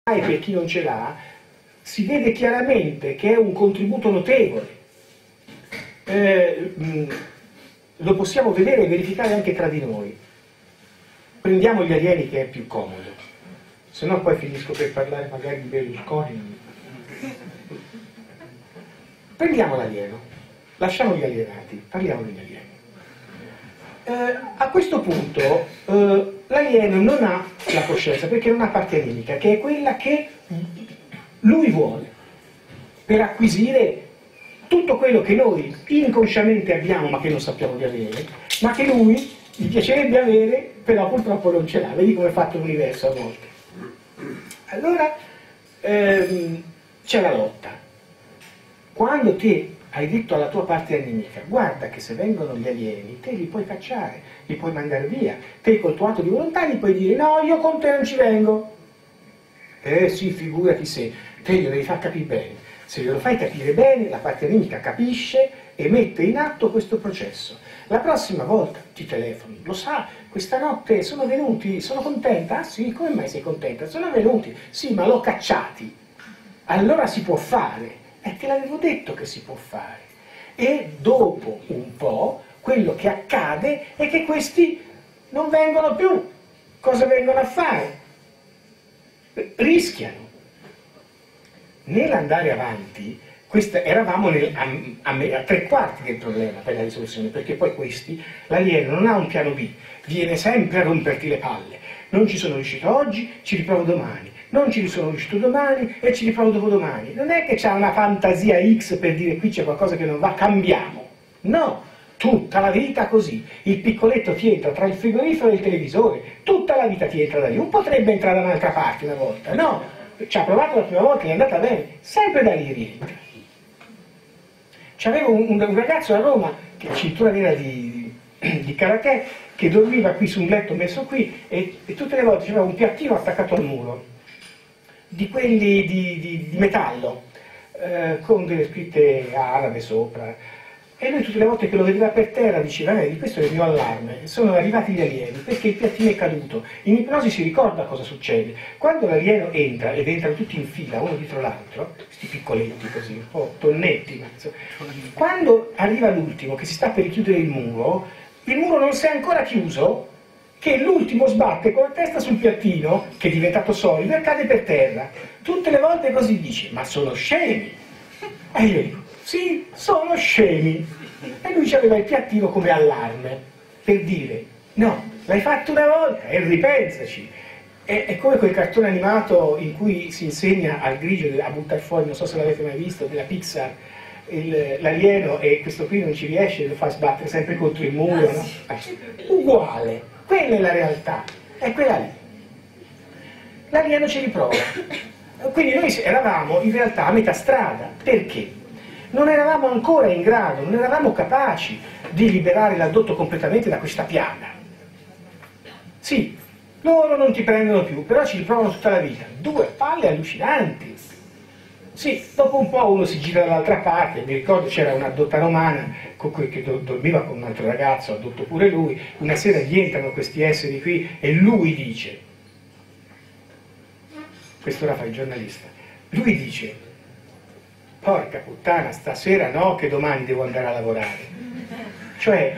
e per chi non ce l'ha, si vede chiaramente che è un contributo notevole. Lo possiamo vedere e verificare anche tra di noi. Prendiamo gli alieni, che è più comodo, se no poi finisco per parlare magari di Berlusconi. Prendiamo l'alieno, lasciamo gli alienati, parliamo degli alieni. A questo punto l'alieno non ha la coscienza, perché non ha parte animica, che è quella che lui vuole per acquisire tutto quello che noi inconsciamente abbiamo ma che non sappiamo di avere, ma che lui gli piacerebbe avere, però purtroppo non ce l'ha. Vedi come è fatto l'universo a volte. Allora c'è la lotta. Quando te hai detto alla tua parte animica: guarda che se vengono gli alieni te li puoi cacciare, li puoi mandare via, te col tuo atto di volontà gli puoi dire: no, io con te non ci vengo. Sì, figurati se, te glielo devi far capire bene. Se glielo fai capire bene, la parte animica capisce e mette in atto questo processo. La prossima volta ti telefoni: lo sa, questa notte sono venuti, sono contenta? Ah sì, come mai sei contenta? Sono venuti, sì, ma l'ho cacciati. Allora si può fare. Te l'avevo detto che si può fare. E dopo un po' quello che accade è che questi non vengono più. Cosa vengono a fare? Rischiano. Nell'andare avanti, eravamo a tre quarti del problema per la risoluzione, perché poi questi, l'alieno non ha un piano B, viene sempre a romperti le palle. Non ci sono riuscito oggi, ci riprovo domani. Non ci sono riuscito domani e ci riprovo dopodomani. Non è che c'ha una fantasia X per dire: qui c'è qualcosa che non va, cambiamo. No, tutta la vita così. Il piccoletto ti entra tra il frigorifero e il televisore, tutta la vita ti entra da lì. Non potrebbe entrare da un'altra parte una volta, no. Ci ha provato la prima volta, è andata bene, sempre da lì rientra. C'avevo un ragazzo a Roma, che è cintura nera di karate, che dormiva qui su un letto messo qui e tutte le volte c'era un piattino attaccato al muro, di quelli di metallo, con delle scritte arabe sopra, e lui tutte le volte che lo vedeva per terra diceva: di questo è il mio allarme, sono arrivati gli alieni, perché il piattino è caduto. In ipnosi si ricorda cosa succede. Quando l'alieno entra, ed entrano tutti in fila, uno dietro l'altro, questi piccoletti così, un po' tonnetti, ma insomma, quando arriva l'ultimo, che si sta per richiudere il muro non si è ancora chiuso, che l'ultimo sbatte con la testa sul piattino, che è diventato solido, e cade per terra. Tutte le volte così dice: ma sono scemi. E io dico: sì, sono scemi. E lui aveva il piattino come allarme, per dire: no, l'hai fatto una volta e ripensaci. È come quel cartone animato in cui si insegna al grigio a buttare fuori, non so se l'avete mai visto, della Pixar, l'alieno, e questo qui non ci riesce, lo fa sbattere sempre contro il muro, no? Uguale, quella è la realtà, è quella lì. L'alieno ci riprova. Quindi noi eravamo in realtà a metà strada. Perché? Non eravamo ancora in grado, non eravamo capaci di liberare l'addotto completamente da questa piaga. Sì, loro non ti prendono più, però ci riprovano tutta la vita. Due palle allucinanti. Sì, dopo un po' uno si gira dall'altra parte. Mi ricordo c'era una dotta romana che dormiva con un altro ragazzo, addotto pure lui. Una sera gli entrano questi esseri qui e lui dice, questo ora fa il giornalista, lui dice: porca puttana, stasera no, che domani devo andare a lavorare. Cioè,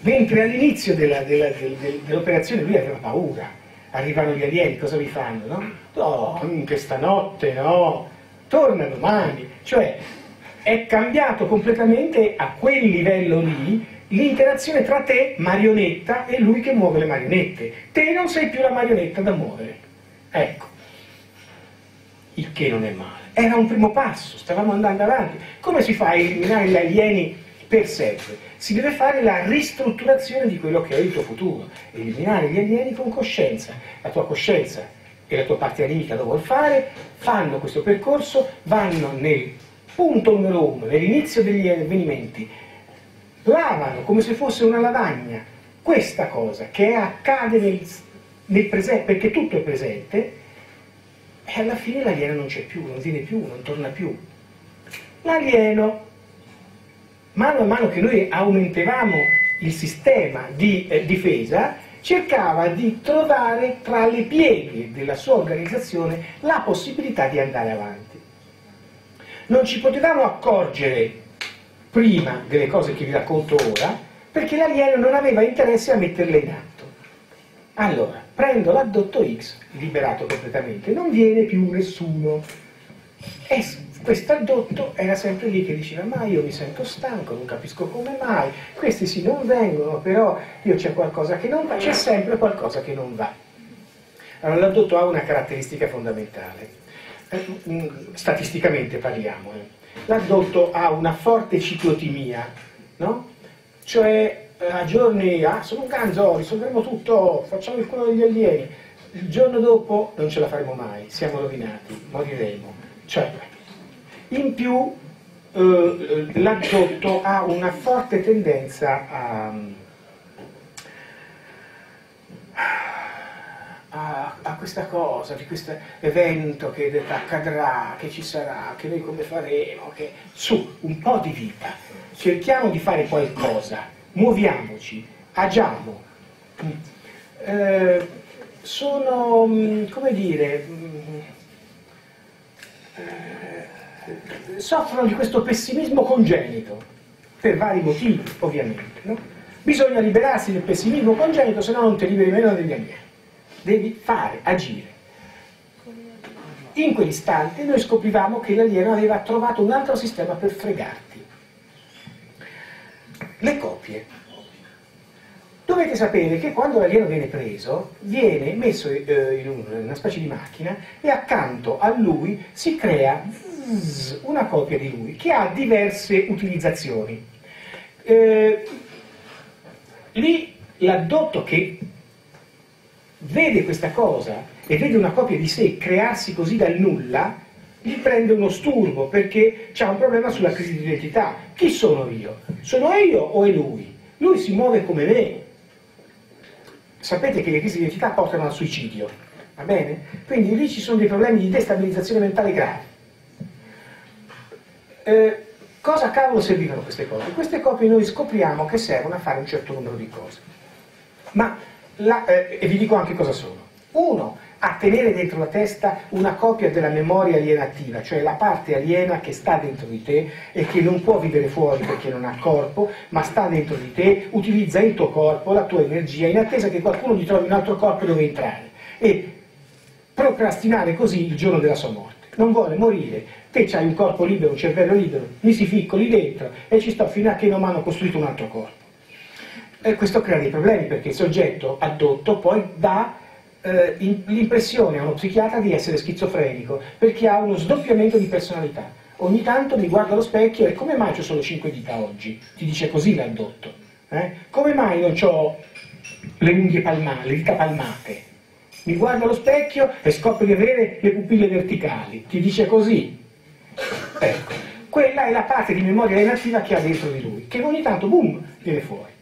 mentre all'inizio dell'operazione lui aveva paura. Arrivano gli alieni, cosa vi fanno? No, no, che stanotte no, torna domani. Cioè, è cambiato completamente a quel livello lì l'interazione tra te, marionetta, e lui che muove le marionette. Te non sei più la marionetta da muovere. Ecco. Il che non è male. Era un primo passo, stavamo andando avanti. Come si fa a eliminare gli alieni per sempre? Si deve fare la ristrutturazione di quello che è il tuo futuro. Eliminare gli alieni con coscienza. La tua coscienza e la tua parte animica lo vuol fare, fanno questo percorso, vanno nel punto numero 1, nell'inizio degli avvenimenti, lavano come se fosse una lavagna questa cosa che accade nel presente, perché tutto è presente, e alla fine l'alieno non c'è più, non viene più, non torna più. L'alieno, mano a mano che noi aumentavamo il sistema di difesa, cercava di trovare tra le pieghe della sua organizzazione la possibilità di andare avanti. Non ci potevamo accorgere prima delle cose che vi racconto ora, perché l'alieno non aveva interesse a metterle in atto. Allora, prendo l'addotto X, liberato completamente, non viene più nessuno. E questo addotto era sempre lì che diceva: ma io mi sento stanco, non capisco come mai, questi sì non vengono, però io c'è qualcosa che non va, c'è sempre qualcosa che non va. Allora l'addotto ha una caratteristica fondamentale, statisticamente parliamo, l'addotto ha una forte ciclotimia, no? Cioè a giorni, sono un ganzo, risolveremo tutto, facciamo il culo degli alieni, il giorno dopo non ce la faremo mai, siamo rovinati, moriremo. Cioè, in più l'addotto ha una forte tendenza a questa cosa, di questo evento che accadrà, che ci sarà, che noi come faremo, che su, un po' di vita, cerchiamo di fare qualcosa, muoviamoci, agiamo. Sono, come dire, soffrono di questo pessimismo congenito, per vari motivi ovviamente, no? Bisogna liberarsi del pessimismo congenito, se no non ti liberi meno degli alieni. Devi fare, agire. In quell'istante noi scoprivamo che l'alieno aveva trovato un altro sistema per fregarti. Le copie. Dovete sapere che quando l'alieno viene preso, viene messo in una specie di macchina e accanto a lui si crea una copia di lui che ha diverse utilizzazioni. Lì l'addotto che vede questa cosa e vede una copia di sé crearsi così dal nulla, gli prende uno sturbo perché c'ha un problema sulla crisi di identità. Chi sono io? Sono io o è lui? Lui si muove come me. Sapete che le crisi di identità portano al suicidio, va bene? Quindi lì ci sono dei problemi di destabilizzazione mentale gravi. Cosa cavolo servivano queste copie? Queste copie noi scopriamo che servono a fare un certo numero di cose. E vi dico anche cosa sono. Uno, a tenere dentro la testa una copia della memoria alienativa, cioè la parte aliena che sta dentro di te e che non può vivere fuori perché non ha corpo, ma sta dentro di te, utilizza il tuo corpo, la tua energia, in attesa che qualcuno gli trovi un altro corpo dove entrare e procrastinare così il giorno della sua morte. Non vuole morire, te c'hai un corpo libero, un cervello libero, mi si ficcoli dentro e ci sto fino a che non mi hanno costruito un altro corpo. E questo crea dei problemi perché il soggetto addotto poi dà l'impressione a uno psichiatra di essere schizofrenico perché ha uno sdoppiamento di personalità. Ogni tanto mi guardo allo specchio e come mai ho solo 5 dita oggi? Ti dice così l'addotto. Come mai non ho le unghie palmate, le dita palmate? Mi guardo allo specchio e scopro di avere le pupille verticali. Ti dice così. Ecco, quella è la parte di memoria alienativa che ha dentro di lui, che ogni tanto, boom, viene fuori.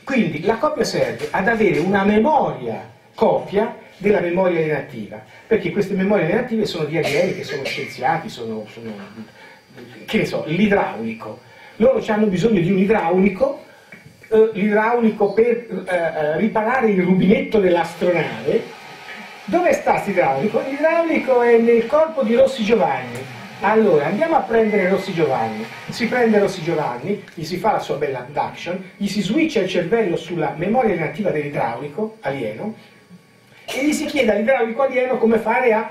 Quindi la copia serve ad avere una memoria copia della memoria alienativa, perché queste memorie alienative sono di alieni che sono scienziati, sono che ne so, l'idraulico. Loro hanno bisogno di un idraulico per riparare il rubinetto dell'astronave. Dove sta questo idraulico? L'idraulico è nel corpo di Rossi Giovanni. Allora, andiamo a prendere Rossi Giovanni. Si prende Rossi Giovanni, gli si fa la sua bella abduction, gli si switcha il cervello sulla memoria alienativa dell'idraulico alieno e gli si chiede all'idraulico alieno come fare a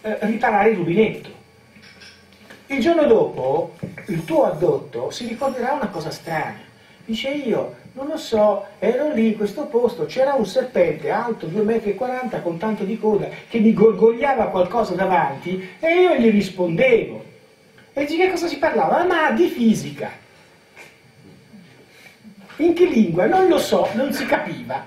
riparare il rubinetto. Il giorno dopo il tuo addotto si ricorderà una cosa strana. Dice: io non lo so, ero lì in questo posto, c'era un serpente alto 2,40 m con tanto di coda che mi gorgogliava qualcosa davanti e io gli rispondevo. E di che cosa si parlava? Ma di fisica. In che lingua? Non lo so, non si capiva.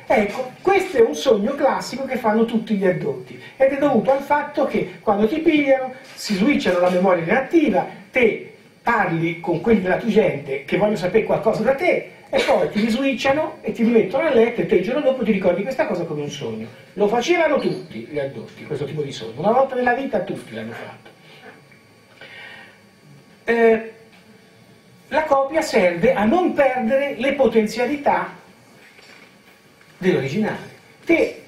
Ecco, questo è un sogno classico che fanno tutti gli addotti ed è dovuto al fatto che quando ti pigliano si switchano la memoria reattiva, te parli con quelli della tua gente che vogliono sapere qualcosa da te e poi ti riswitchano e ti rimettono a letto e te il giorno dopo ti ricordi questa cosa come un sogno. Lo facevano tutti gli addotti, questo tipo di sogno. Una volta nella vita tutti l'hanno fatto. la copia serve a non perdere le potenzialità dell'originale. Te